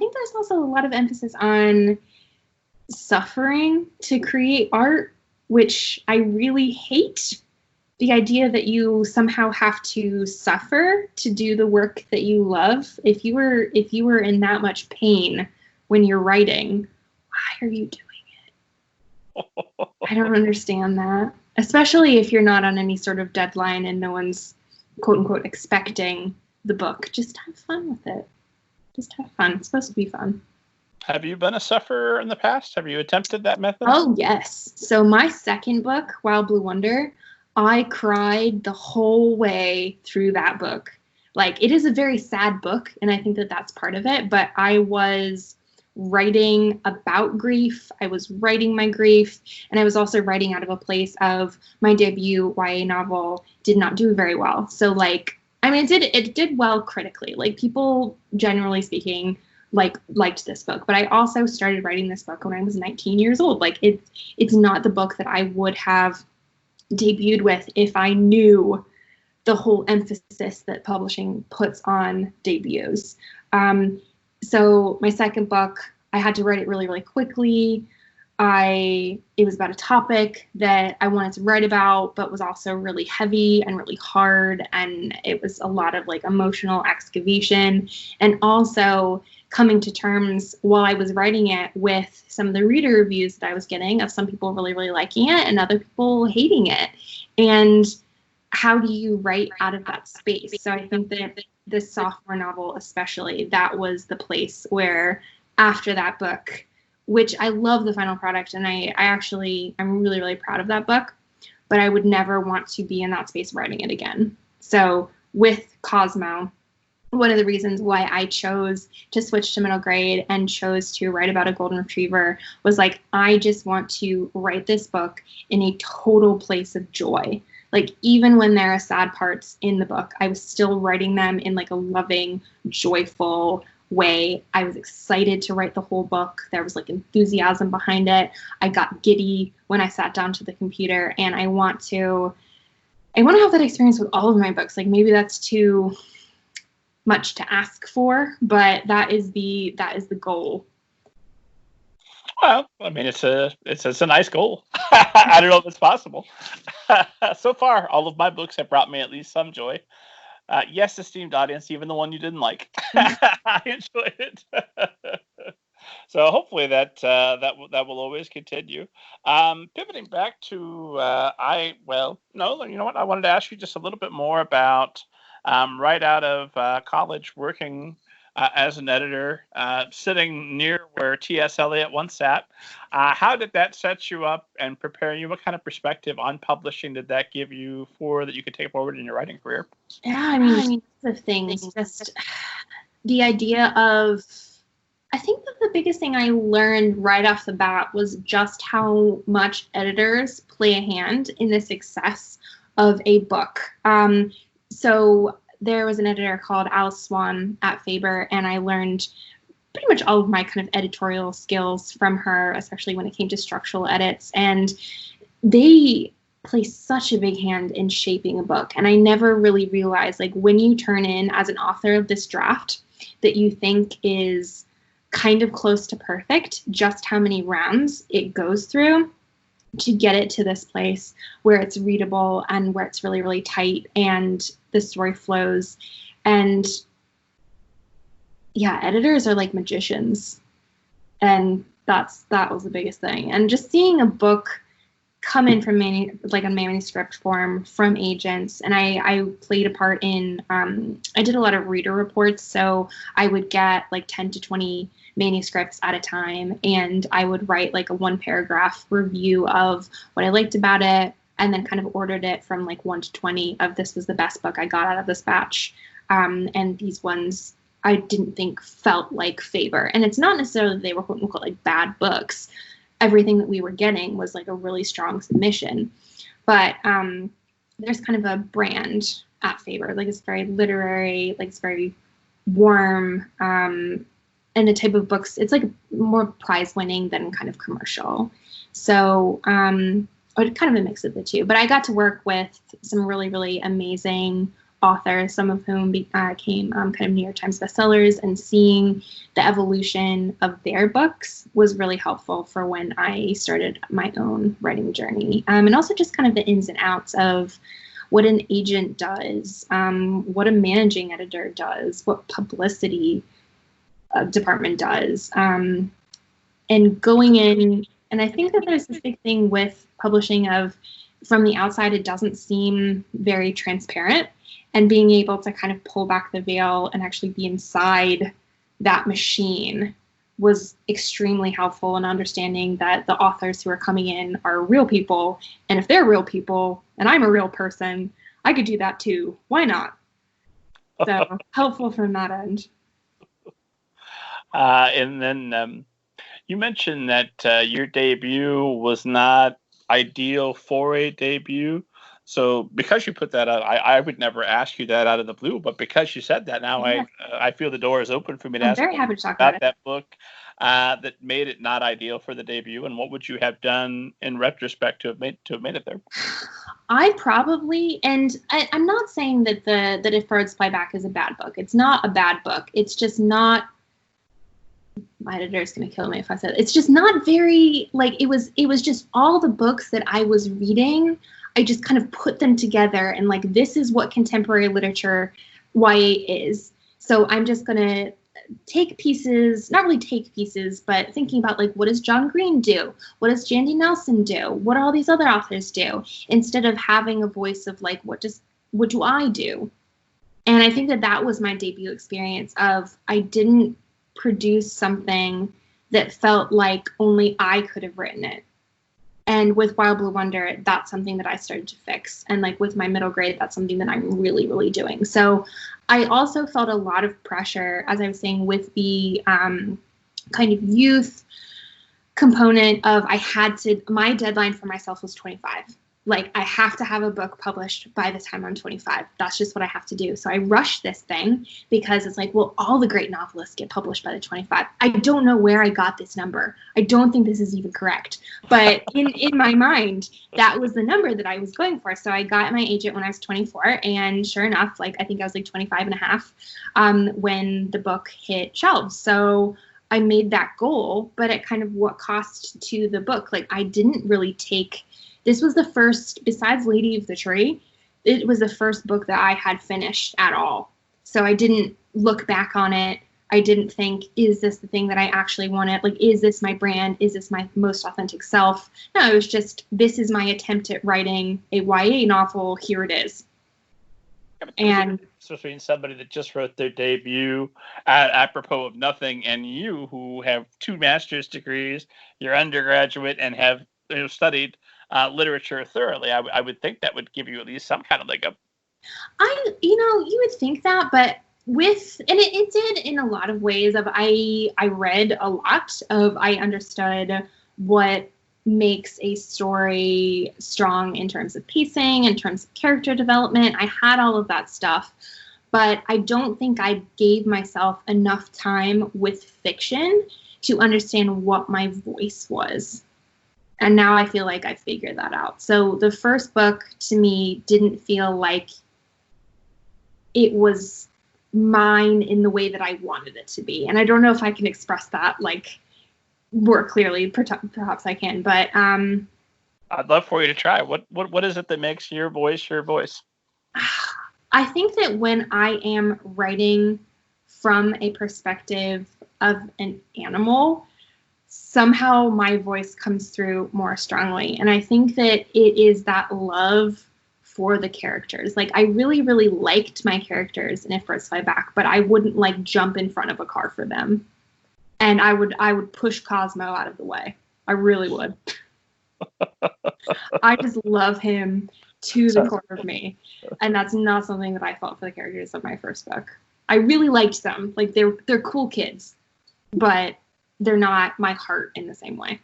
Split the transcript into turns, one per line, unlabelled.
think there's also a lot of emphasis on suffering to create art, which I really hate. The idea that you somehow have to suffer to do the work that you love. If you were in that much pain when you're writing, why are you doing it? I don't understand that. Especially if you're not on any sort of deadline and no one's quote unquote expecting the book. Just have fun with it. Just have fun. It's supposed to be fun.
Have you been a sufferer in the past? Have you attempted that method?
Oh, yes. So my second book, Wild Blue Wonder, I cried the whole way through that book. Like, it is a very sad book, and I think that that's part of it, but I was writing about grief. I was writing my grief, and I was also writing out of a place of my debut YA novel did not do very well. So, like, I mean, it did well critically. Like, people, generally speaking, liked this book, but I also started writing this book when I was 19 years old. Like, it's not the book that I would have debuted with if I knew the whole emphasis that publishing puts on debuts. So my second book, I had to write it really, really quickly. It was about a topic that I wanted to write about, but was also really heavy and really hard. And it was a lot of like emotional excavation, and also coming to terms while I was writing it with some of the reader reviews that I was getting of some people really, really liking it and other people hating it. And how do you write out of that space? So I think that this sophomore novel especially, that was the place where after that book, which I love the final product, and I'm really, really proud of that book, but I would never want to be in that space writing it again. So with Cosmo, one of the reasons why I chose to switch to middle grade and chose to write about a golden retriever was like, I just want to write this book in a total place of joy. Like, even when there are sad parts in the book, I was still writing them in like a loving, joyful way. I was excited to write the whole book. There was like enthusiasm behind it. I got giddy when I sat down to the computer, and I want to have that experience with all of my books. Like, maybe that's too much to ask for, but that is the goal.
Well, I mean, it's a nice goal. I don't know if it's possible. So far, all of my books have brought me at least some joy. Yes, esteemed audience, even the one you didn't like. I enjoyed it. So hopefully that will always continue. Pivoting back to you know what? I wanted to ask you just a little bit more about right out of college, working as an editor, sitting near where T.S. Eliot once sat. How did that set you up and prepare you? What kind of perspective on publishing did that give you that you could take forward in your writing career?
Yeah, I mean, the things, just the idea of, I think that the biggest thing I learned right off the bat was just how much editors play a hand in the success of a book. So there was an editor called Alice Swan at Faber, and I learned pretty much all of my kind of editorial skills from her, especially when it came to structural edits. And they play such a big hand in shaping a book. And I never really realized, like, when you turn in as an author of this draft that you think is kind of close to perfect, just how many rounds it goes through to get it to this place where it's readable and where it's really, really tight and the story flows. And yeah, editors are like magicians. And that was the biggest thing. And just seeing a book come in from a manuscript form from agents. And I played a part in, I did a lot of reader reports. So I would get like 10 to 20 manuscripts at a time, and I would write like a 1-paragraph review of what I liked about it, and then kind of ordered it from like 1 to 20 of this was the best book I got out of this batch. And these ones I didn't think felt like Faber. And it's not necessarily that they were quote unquote like bad books. Everything that we were getting was like a really strong submission. But there's kind of a brand at Faber. Like, it's very literary, like it's very warm, and the type of books, it's like more prize winning than kind of commercial. So kind of a mix of the two. But I got to work with some really, really amazing authors, some of whom became kind of New York Times bestsellers, and seeing the evolution of their books was really helpful for when I started my own writing journey. And also just kind of the ins and outs of what an agent does, what a managing editor does, what publicity department does, and going in. And I think that there's this big thing with publishing of, from the outside, it doesn't seem very transparent, and being able to kind of pull back the veil and actually be inside that machine was extremely helpful in understanding that the authors who are coming in are real people. And if they're real people and I'm a real person, I could do that too. Why not? So helpful from that end.
And then you mentioned that your debut was not ideal for a debut. So because you put that out, I would never ask you that out of the blue, but because you said that, now
Yeah.
I feel the door is open for me to
I'm
ask
very happy to talk
about
about
that book that made it not ideal for the debut, and what would you have done in retrospect to have made it there?
I probably, and I'm not saying that that If Birds Fly Back is a bad book. It's not a bad book. It's just not. My editor's gonna kill me if I said it. It's just not very, like, it was just all the books that I was reading. I just kind of put them together and like, this is what contemporary literature YA is. So I'm just gonna take pieces, not really take pieces, but thinking about like, what does John Green do? What does Jandy Nelson do? What do all these other authors do? Instead of having a voice of like, what do I do? And I think that was my debut experience of, I didn't produce something that felt like only I could have written it. And with Wild Blue Wonder, that's something that I started to fix. And like with my middle grade, that's something that I'm really, really doing. So I also felt a lot of pressure, as I was saying, with the kind of youth component of my deadline for myself was 25. Like, I have to have a book published by the time I'm 25. That's just what I have to do. So I rushed this thing because it's like, well, all the great novelists get published by the 25. I don't know where I got this number. I don't think this is even correct. But in my mind, that was the number that I was going for. So I got my agent when I was 24. And sure enough, like, I think I was like 25 and a half when the book hit shelves. So I made that goal, but at kind of what cost to the book. Like, I didn't really take... This was the first, besides Lady of the Tree, it was the first book that I had finished at all. So I didn't look back on it. I didn't think, is this the thing that I actually wanted? Like, is this my brand? Is this my most authentic self? No, it was just, this is my attempt at writing a YA novel. Here it is. And
between somebody that just wrote their debut apropos of nothing, and you who have 2 master's degrees, you're undergraduate, and have studied literature thoroughly, I would think that would give you at least some kind of leg up.
You would think that, but it did in a lot of ways. I read a lot of, I understood what makes a story strong in terms of pacing, in terms of character development. I had all of that stuff, but I don't think I gave myself enough time with fiction to understand what my voice was. And now I feel like I figured that out. So the first book to me didn't feel like it was mine in the way that I wanted it to be. And I don't know if I can express that like more clearly. Perhaps I can, but
I'd love for you to try. What is it that makes your voice your voice?
I think that when I am writing from a perspective of an animal, somehow my voice comes through more strongly. And I think that it is that love for the characters. Like, I really, really liked my characters in If Birds Fly Back, but I wouldn't like jump in front of a car for them. And I would push Cosmo out of the way. I really would. I just love him to the core of me. And that's not something that I felt for the characters of my first book. I really liked them. Like, they're cool kids, but they're not my heart in the same way.